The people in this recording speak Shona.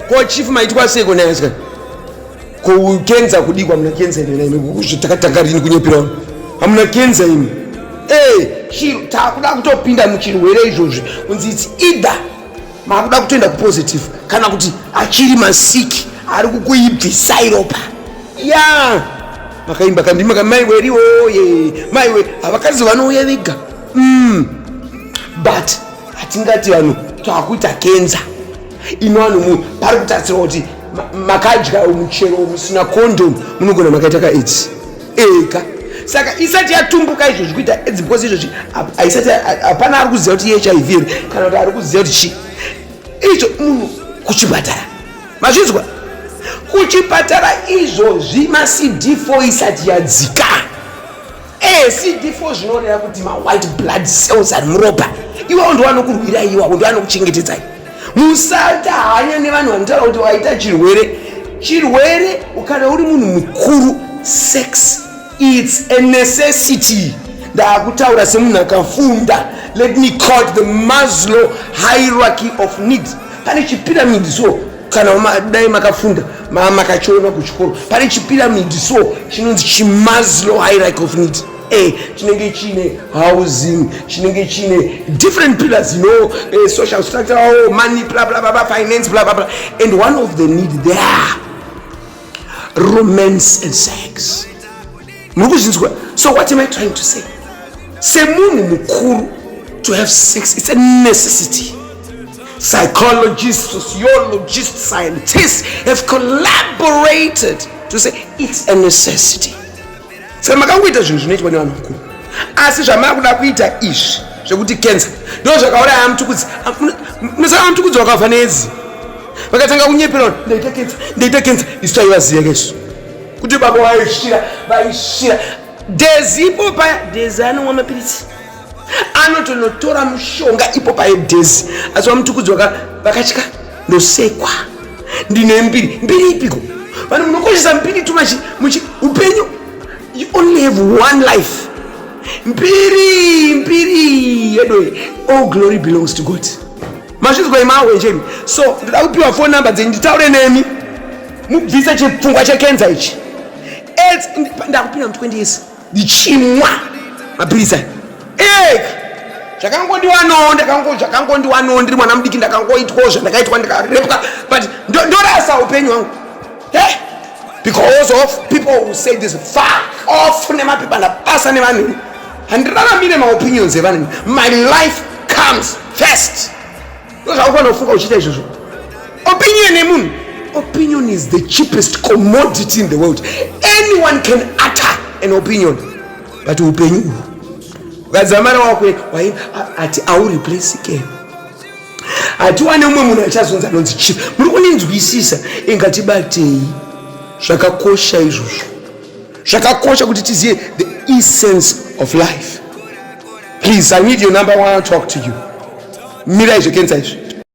ko chief maitwa seko naye sika ko KENZA kudikwa mna KENZA ine kuzvitakatangarini kunyepera hamuna KENZA imi chiro takuda kutopinda muchirwere izvozvi unzi it's either makuda kutoenda kupositive kana kuti achiri masiki ari kukuibvisai ropa ya makaimba kandima kamaiwe riwo ye maiwe avakazi vanouya vega but hatingati vanhu twakuita KENZA ino vanhu munhu pari kutarisira kuti makadya muchero musina condom munogona makaita ka-AIDS ega saka isati yatumbuka izvozvi kuita AIDS because izvozvi aisati hapana ari kuziva kuti HIV kana kuti ari kuziva kuti chi icho munhu kuchipatara mazvinzwa kuchipatara izvozvi maCD4 isati yadzika CD4 zvinoreva kuti ma-white blood cells ari muropa iwawo ndo vanokurwira iwawo ndo vanokuchengetedzai musata hanya nevanhu vanotaura kuti waita chirwere ukana uri munhu mukuru sex it's a necessity ndakutaura semunhu akafunda let me call it the Maslow hierarchy of needs pane chipiramidi so kana dai makafunda makachiona kuchikoro pane chipiramidi so chinonzi chiMaslow hierarchy of needs chinenge chine housing chinenge chine different pillars social structure money blah blah blah finance blah blah blah and one of the needs there romance and sex. So what am I trying to say? Semunhu mukuru to have sex, it's a necessity. Psychologists, sociologists, scientists have collaborated to say it's a necessity. So makangoita zvinhu zvinoitwa nevanhu vakuru asi zvamakuda kuita izvi zvekuti KENZA ndo zvakauraya amtukudzi musaka amtukudzi wakafa nedzi vakatanga kunyepera ndaita KENZA isu taivaziya kesu kuti baba vaishira dhezi ipo paya dhezi anomwa mapiritsi anotonotora mushonga ipo paya dhezi asi vamutukudzi vakatya ndosekwa ndine mbiri ipiko vanhu munokoshesa mbiri tumachi upenyu. You only have one life. Mpiri yedo. All glory belongs to God. Mashizwa ima Hwenje. So ndaupiwa phone number nditaure nemi. Mubvisa chipfungwa cheKENZA ichi. Ndakupinda 20 years. Ndichimwa mapirisa. Ndakangondiwano ndiri mwana mudiki ndakangoitwa ndakaitwa ndikarepuka but ndorasa upenyu wangu. Because of people who say this fuck off nema people and pasa nema nini handiramire my opinions evanini my life comes first. Those are going to funga uchita izvozvo. Opinion is the cheapest commodity in the world. Anyone can utter an opinion but upenyu ukadzamara wakwe ati au replace again ati wane umwe munhu achazonza nonzi chief muri kuninzwisisa ingatibatei zvakakosha izvozvo zvakakosha kuti tizive the essence of life. Please, I need your number. I want to talk to you. Mira izvo KENZA izvi